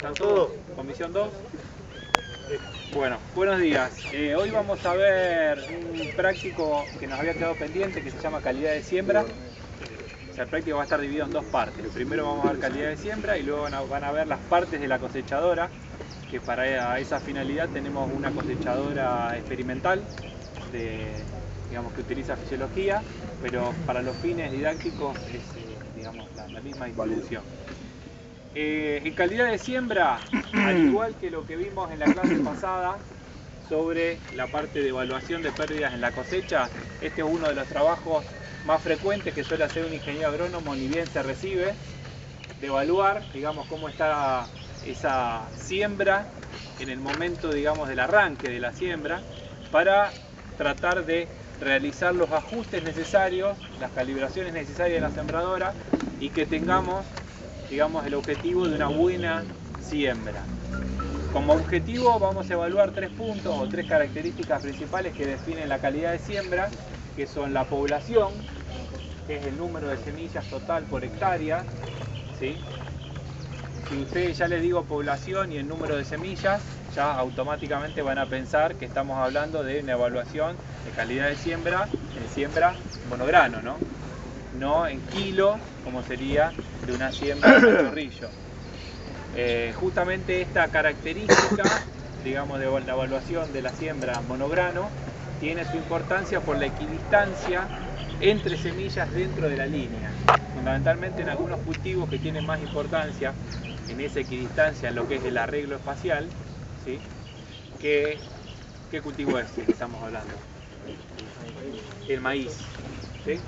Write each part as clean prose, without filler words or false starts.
¿Están todos? Comisión 2. Bueno, buenos días. Hoy vamos a ver un práctico que nos había quedado pendiente que se llama calidad de siembra. O sea, el práctico va a estar dividido en dos partes. Primero vamos a ver calidad de siembra y luego van a ver las partes de la cosechadora, que para esa finalidad tenemos una cosechadora experimental digamos, que utiliza fisiología, pero para los fines didácticos es digamos, la misma distribución. En calidad de siembra, al igual que lo que vimos en la clase pasada sobre la parte de evaluación de pérdidas en la cosecha, este es uno de los trabajos más frecuentes que suele hacer un ingeniero agrónomo, ni bien se recibe, de evaluar, digamos, cómo está esa siembra en el momento, digamos, del arranque de la siembra, para tratar de realizar los ajustes necesarios, las calibraciones necesarias de la sembradora y que tengamos, digamos, el objetivo de una buena siembra. Como objetivo vamos a evaluar 3 puntos o 3 características principales que definen la calidad de siembra, que son la población, que es el número de semillas total por hectárea, ¿sí? Si ustedes ya les digo población y el número de semillas, ya automáticamente van a pensar que estamos hablando de una evaluación de calidad de siembra en siembra monograno, ¿no? No en kilo, como sería de una siembra de chorrillo. Justamente esta característica, digamos, de la evaluación de la siembra monograno tiene su importancia por la equidistancia entre semillas dentro de la línea. Fundamentalmente en algunos cultivos que tienen más importancia en esa equidistancia, en lo que es el arreglo espacial, ¿sí? ¿Qué cultivo es el que estamos hablando? El maíz, ¿sí?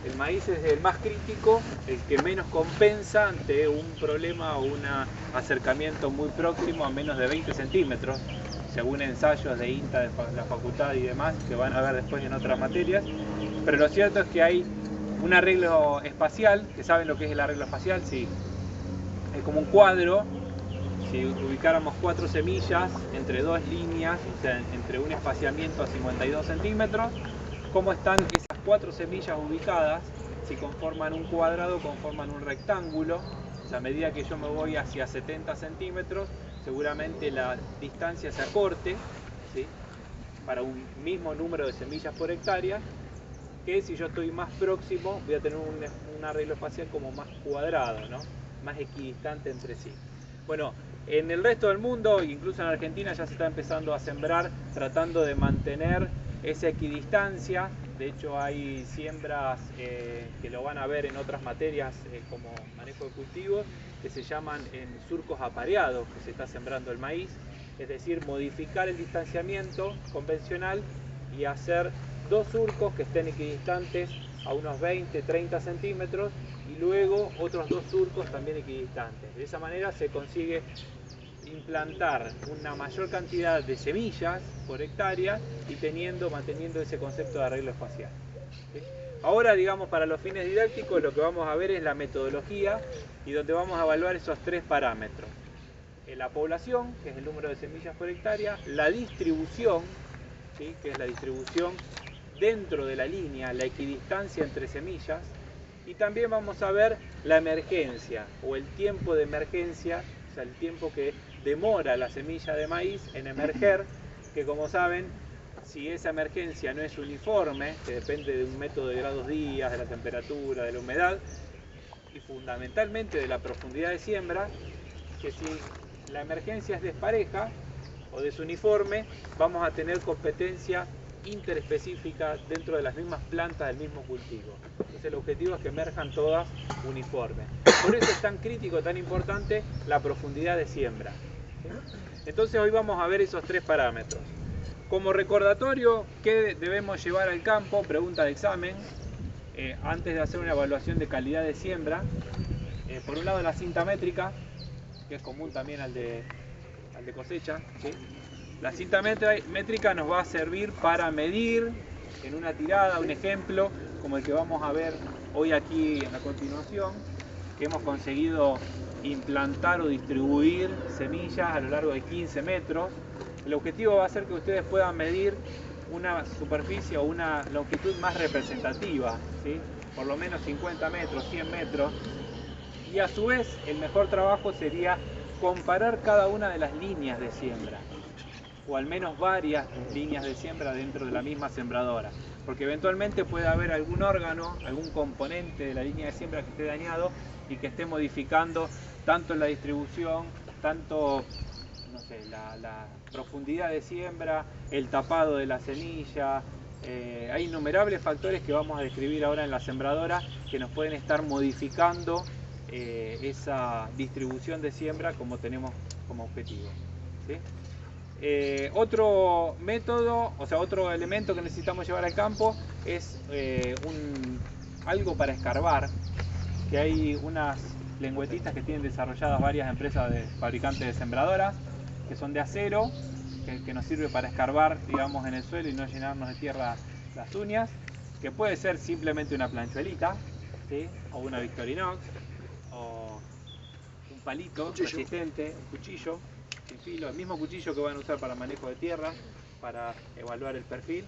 El maíz es el más crítico, el que menos compensa ante un problema o un acercamiento muy próximo a menos de 20 centímetros, según ensayos de INTA de la facultad y demás, que van a ver después en otras materias. Pero lo cierto es que hay un arreglo espacial, que saben lo que es el arreglo espacial, sí. Es como un cuadro, si ubicáramos 4 semillas entre 2 líneas, o sea, entre un espaciamiento a 52 centímetros, cómo están esas 4 semillas ubicadas, si conforman un cuadrado, conforman un rectángulo. O sea, a medida que yo me voy hacia 70 centímetros, seguramente la distancia se acorte, ¿sí? Para un mismo número de semillas por hectárea, que si yo estoy más próximo voy a tener un arreglo espacial como más cuadrado, ¿no? Más equidistante entre sí. Bueno, en el resto del mundo, incluso en Argentina, ya se está empezando a sembrar tratando de mantener esa equidistancia. De hecho hay siembras que lo van a ver en otras materias como manejo de cultivos, que se llaman en surcos apareados, que se está sembrando el maíz, es decir, modificar el distanciamiento convencional y hacer 2 surcos que estén equidistantes a unos 20-30 centímetros y luego otros 2 surcos también equidistantes. De esa manera se consigue implantar una mayor cantidad de semillas por hectárea y manteniendo ese concepto de arreglo espacial. ¿Sí? Ahora, digamos, para los fines didácticos lo que vamos a ver es la metodología y donde vamos a evaluar esos 3 parámetros. La población, que es el número de semillas por hectárea, la distribución, ¿sí? Que es la distribución dentro de la línea, la equidistancia entre semillas, y también vamos a ver la emergencia o el tiempo de emergencia, o sea, el tiempo que demora la semilla de maíz en emerger, que como saben, si esa emergencia no es uniforme, que depende de un método de grados días, de la temperatura, de la humedad y fundamentalmente de la profundidad de siembra, que si la emergencia es despareja o desuniforme, vamos a tener competencia interespecífica dentro de las mismas plantas del mismo cultivo. Entonces el objetivo es que emerjan todas uniformes. Por eso es tan crítico, tan importante la profundidad de siembra. Entonces hoy vamos a ver esos 3 parámetros. Como recordatorio, ¿qué debemos llevar al campo? Pregunta de examen. Antes de hacer una evaluación de calidad de siembra, por un lado la cinta métrica, que es común también al de cosecha, ¿sí? La cinta métrica nos va a servir para medir en una tirada, un ejemplo como el que vamos a ver hoy aquí a continuación, que hemos conseguido implantar o distribuir semillas a lo largo de 15 metros. El objetivo va a ser que ustedes puedan medir una superficie o una longitud más representativa, ¿sí? Por lo menos 50 metros, 100 metros. Y a su vez el mejor trabajo sería comparar cada una de las líneas de siembra, o al menos varias líneas de siembra dentro de la misma sembradora, porque eventualmente puede haber algún órgano, algún componente de la línea de siembra que esté dañado y que esté modificando tanto la distribución, tanto, no sé, la profundidad de siembra, el tapado de la semilla. Hay innumerables factores que vamos a describir ahora en la sembradora que nos pueden estar modificando esa distribución de siembra como tenemos como objetivo, ¿sí? Otro método, o sea, otro elemento que necesitamos llevar al campo es algo para escarbar, que hay unas lengüetitas que tienen desarrolladas varias empresas de fabricantes de sembradoras, que son de acero, que nos sirve para escarbar, digamos, en el suelo y no llenarnos de tierra las uñas, que puede ser simplemente una planchuelita, ¿sí? O una Victorinox, o un palito resistente, un cuchillo sin filo, el mismo cuchillo que van a usar para manejo de tierra, para evaluar el perfil,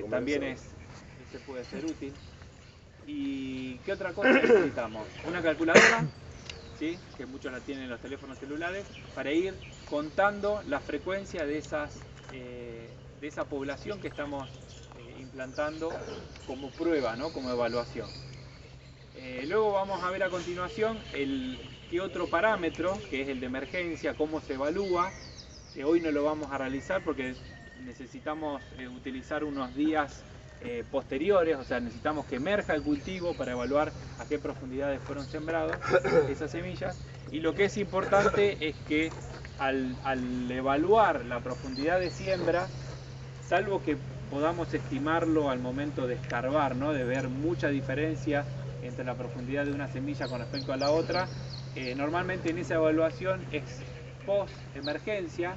también se puede ser útil. ¿Y qué otra cosa necesitamos? Una calculadora, ¿sí? Que muchos la tienen en los teléfonos celulares, para ir contando la frecuencia de esa población que estamos implantando como prueba, ¿no? Como evaluación. Luego vamos a ver a continuación qué otro parámetro, que es el de emergencia, cómo se evalúa. Hoy no lo vamos a realizar porque necesitamos utilizar unos días posteriores, o sea, necesitamos que emerja el cultivo para evaluar a qué profundidades fueron sembradas esas semillas. Y lo que es importante es que al evaluar la profundidad de siembra, salvo que podamos estimarlo al momento de escarbar, ¿no? De ver mucha diferencia entre la profundidad de una semilla con respecto a la otra, normalmente en esa evaluación es post emergencia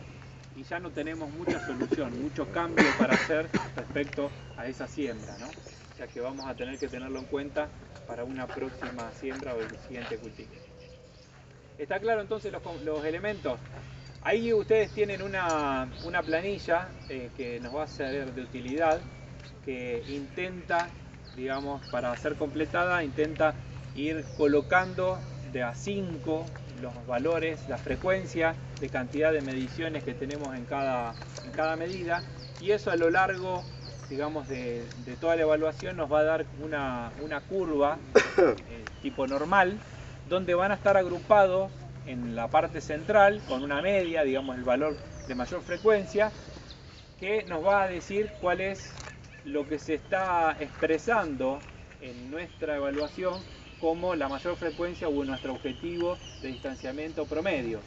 y ya no tenemos mucha solución, mucho cambio para hacer respecto a esa siembra, ¿no? O sea que vamos a tener que tenerlo en cuenta para una próxima siembra o el siguiente cultivo. ¿Está claro entonces los elementos? Ahí ustedes tienen una planilla que nos va a ser de utilidad, que intenta, digamos, para ser completada, intenta ir colocando de a 5 los valores, la frecuencia de cantidad de mediciones que tenemos en cada medida, y eso a lo largo, digamos, de toda la evaluación nos va a dar una curva tipo normal, donde van a estar agrupados en la parte central con una media, digamos, el valor de mayor frecuencia, que nos va a decir cuál es lo que se está expresando en nuestra evaluación como la mayor frecuencia o nuestro objetivo de distanciamiento promedio,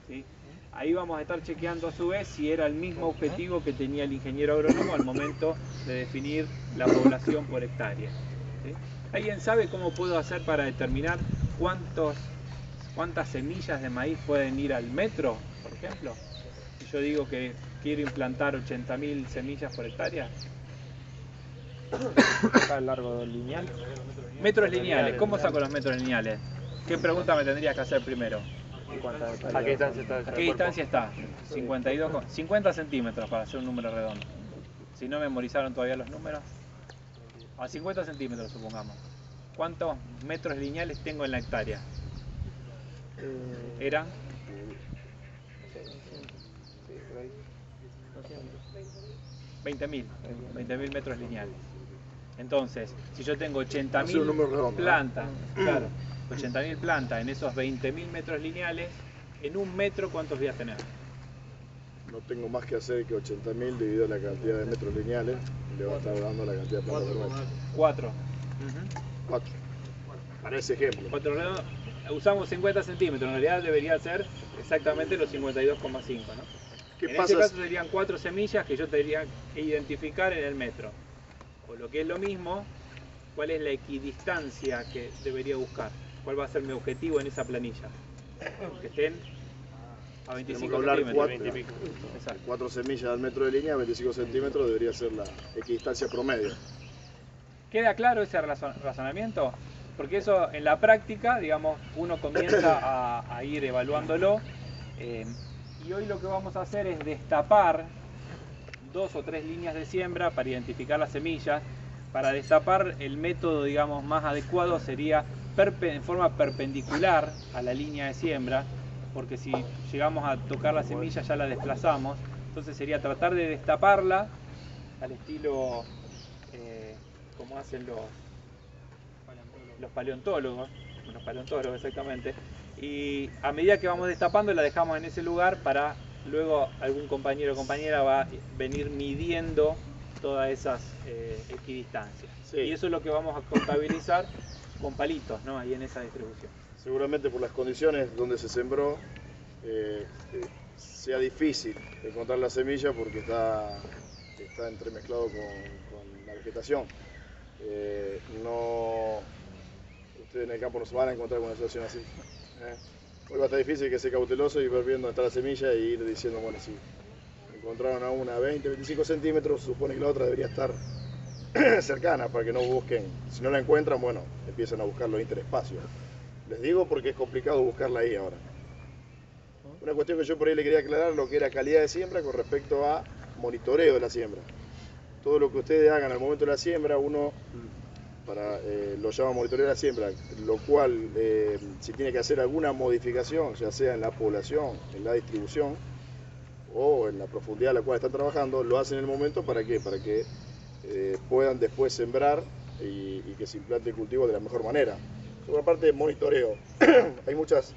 ¿sí? Ahí vamos a estar chequeando a su vez si era el mismo objetivo que tenía el ingeniero agrónomo al momento de definir la población por hectárea, ¿sí? ¿Alguien sabe cómo puedo hacer para determinar cuántas semillas de maíz pueden ir al metro, por ejemplo? Si yo digo que quiero implantar 80.000 semillas por hectárea. Acá el largo lineal. Metros lineales, ¿cómo saco los metros lineales? ¿Qué pregunta me tendrías que hacer primero? ¿A qué distancia está? ¿A qué distancia está? 50 centímetros para hacer un número redondo. Si no memorizaron todavía los números. A 50 centímetros supongamos. ¿Cuántos metros lineales tengo en la hectárea? ¿Eran? 20.000 metros lineales. Entonces, si yo tengo 80.000 plantas, claro, 80.000 plantas en esos 20.000 metros lineales, en un metro, ¿cuántos voy a tener? No tengo más que hacer que 80.000 dividido la cantidad de metros lineales, le va a estar dando la cantidad de plantas por metro. 4. 4. Para ese ejemplo. 4 redondos. Usamos 50 centímetros, en realidad debería ser exactamente los 52,5, ¿no? En este caso serían 4 semillas que yo tendría que identificar en el metro. O lo que es lo mismo, ¿cuál es la equidistancia que debería buscar? ¿Cuál va a ser mi objetivo en esa planilla? Que estén a 25 centímetros. 4 semillas al metro de línea, 25 centímetros debería ser la equidistancia promedio. ¿Queda claro ese razonamiento? Porque eso en la práctica, digamos, uno comienza a ir evaluándolo. Y hoy lo que vamos a hacer es destapar 2 o 3 líneas de siembra para identificar las semillas. Para destapar el método, digamos, más adecuado sería en forma perpendicular a la línea de siembra, porque si llegamos a tocar la semilla ya la desplazamos. Entonces sería tratar de destaparla al estilo como hacen los paleontólogos exactamente. Y a medida que vamos destapando la dejamos en ese lugar para luego algún compañero o compañera va a venir midiendo todas esas equidistancias. Sí. Y eso es lo que vamos a contabilizar con palitos, ¿no? Ahí en esa distribución. Seguramente por las condiciones donde se sembró sea difícil encontrar la semilla porque está entremezclado con la vegetación. Ustedes en el campo no se van a encontrar con una situación así. Hoy va a estar difícil que sea cauteloso y ver bien dónde está la semilla y ir diciendo, bueno, si encontraron a una 20, 25 centímetros, supone que la otra debería estar cercana para que no busquen. Si no la encuentran, bueno, empiezan a buscar los interespacios. Les digo porque es complicado buscarla ahí ahora. Una cuestión que yo por ahí le quería aclarar, lo que era calidad de siembra con respecto a monitoreo de la siembra. Todo lo que ustedes hagan al momento de la siembra, uno lo llama monitoreo de la siembra, lo cual si tiene que hacer alguna modificación, ya sea en la población, en la distribución o en la profundidad a la cual están trabajando, lo hacen en el momento ¿para qué? Para que puedan después sembrar y que se implante el cultivo de la mejor manera. Por parte de monitoreo, hay muchas...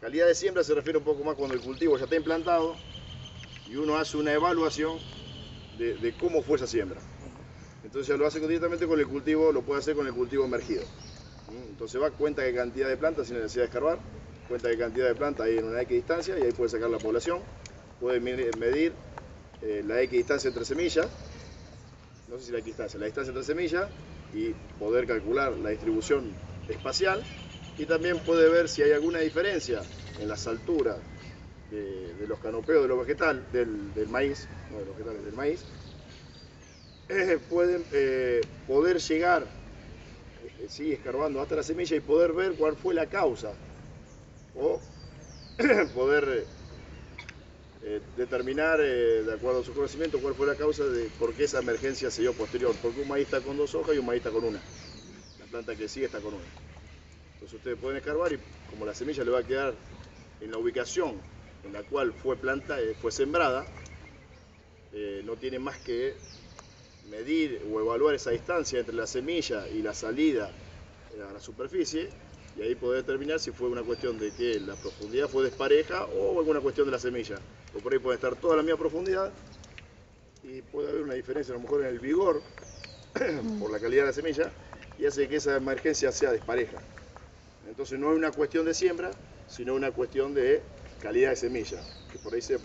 Calidad de siembra se refiere un poco más cuando el cultivo ya está implantado y uno hace una evaluación de cómo fue esa siembra. Entonces lo hace directamente con el cultivo, lo puede hacer con el cultivo emergido. Entonces va, cuenta qué cantidad de plantas sin necesidad de escarbar, cuenta qué cantidad de plantas hay en una equidistancia y ahí puede sacar la población, puede medir la equidistancia entre semillas, no sé si la distancia entre semillas y poder calcular la distribución espacial. Y también puede ver si hay alguna diferencia en las alturas de los canopeos de los vegetales, del maíz, no de los vegetales, del maíz. Pueden poder llegar, sí, escarbando hasta la semilla y poder ver cuál fue la causa. O poder determinar, de acuerdo a su conocimiento, cuál fue la causa de por qué esa emergencia se dio posterior. Porque un maíz está con 2 hojas y un maíz está con una. La planta que sigue está con una. Entonces ustedes pueden escarbar y como la semilla le va a quedar en la ubicación en la cual fue sembrada, no tiene más que medir o evaluar esa distancia entre la semilla y la salida a la superficie y ahí poder determinar si fue una cuestión de que la profundidad fue despareja o alguna cuestión de la semilla. O por ahí puede estar toda la misma profundidad y puede haber una diferencia a lo mejor en el vigor por la calidad de la semilla y hace que esa emergencia sea despareja. Entonces no es una cuestión de siembra, sino una cuestión de calidad de semilla, que por ahí se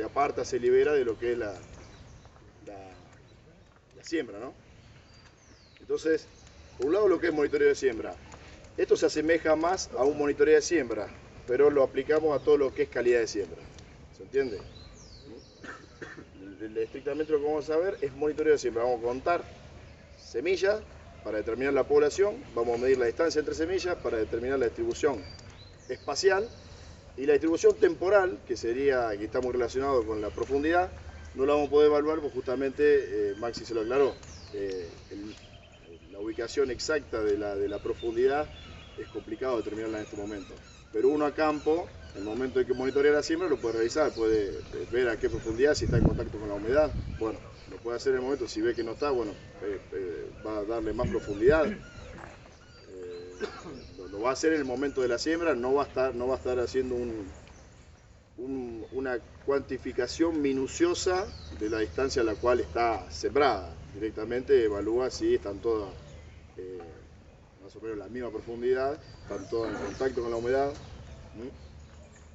aparta, se libera de lo que es la siembra, ¿no? Entonces, por un lado lo que es monitoreo de siembra. Esto se asemeja más a un monitoreo de siembra, pero lo aplicamos a todo lo que es calidad de siembra. ¿Se entiende? Estrictamente lo que vamos a ver es monitoreo de siembra. Vamos a contar semillas para determinar la población, vamos a medir la distancia entre semillas para determinar la distribución espacial y la distribución temporal, que está muy relacionado con la profundidad, no la vamos a poder evaluar porque justamente Maxi se lo aclaró. La ubicación exacta de la profundidad es complicado determinarla en este momento. Pero uno a campo, en el momento en que monitorea la siembra, lo puede realizar, puede ver a qué profundidad, si está en contacto con la humedad. Bueno, lo puede hacer en el momento, si ve que no está, bueno, va a darle más profundidad. Lo va a hacer en el momento de la siembra, no va a estar haciendo una cuantificación minuciosa de la distancia a la cual está sembrada. Directamente evalúa si están todas más o menos la misma profundidad, están todas en contacto con la humedad.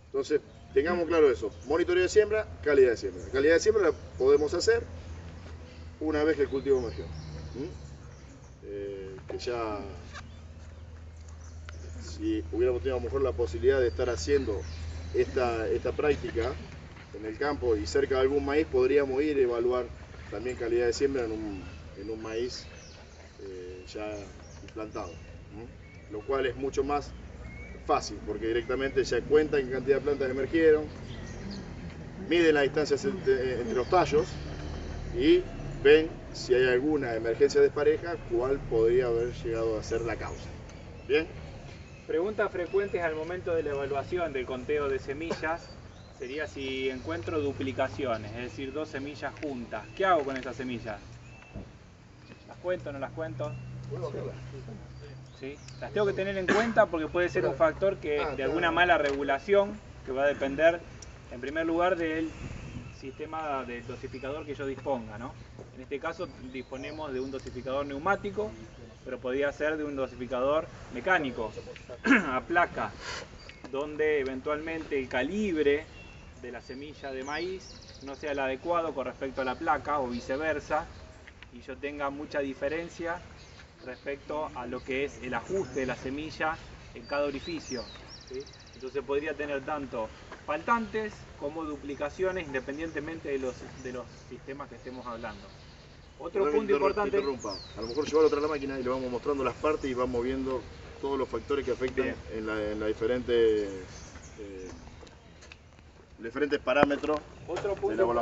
Entonces, tengamos claro eso. Monitoreo de siembra, calidad de siembra. La calidad de siembra la podemos hacer una vez que el cultivo emergió. Que ya, si hubiéramos tenido a lo mejor la posibilidad de estar haciendo esta práctica en el campo y cerca de algún maíz, podríamos ir a evaluar también calidad de siembra en un maíz ya implantado, lo cual es mucho más fácil porque directamente ya cuentan en cantidad de plantas emergieron, miden las distancias entre los tallos y ven si hay alguna emergencia despareja, cuál podría haber llegado a ser la causa. ¿Bien? Preguntas frecuentes al momento de la evaluación del conteo de semillas sería si encuentro duplicaciones, es decir, 2 semillas juntas. ¿Qué hago con esas semillas? ¿Las cuento o no las cuento? ¿Sí? Las tengo que tener en cuenta porque puede ser un factor que de alguna mala regulación que va a depender en primer lugar del sistema de dosificador que yo disponga, ¿no? En este caso disponemos de un dosificador neumático, pero podría ser de un dosificador mecánico a placa, donde eventualmente el calibre de la semilla de maíz no sea el adecuado con respecto a la placa o viceversa, y yo tenga mucha diferencia respecto a lo que es el ajuste de la semilla en cada orificio, ¿sí? Entonces podría tener tanto faltantes como duplicaciones independientemente de los sistemas que estemos hablando. Otro punto importante... A lo mejor llevar otra la máquina y le vamos mostrando las partes y vamos viendo todos los factores que afectan en la diferentes parámetros. Otro punto de la evaluación.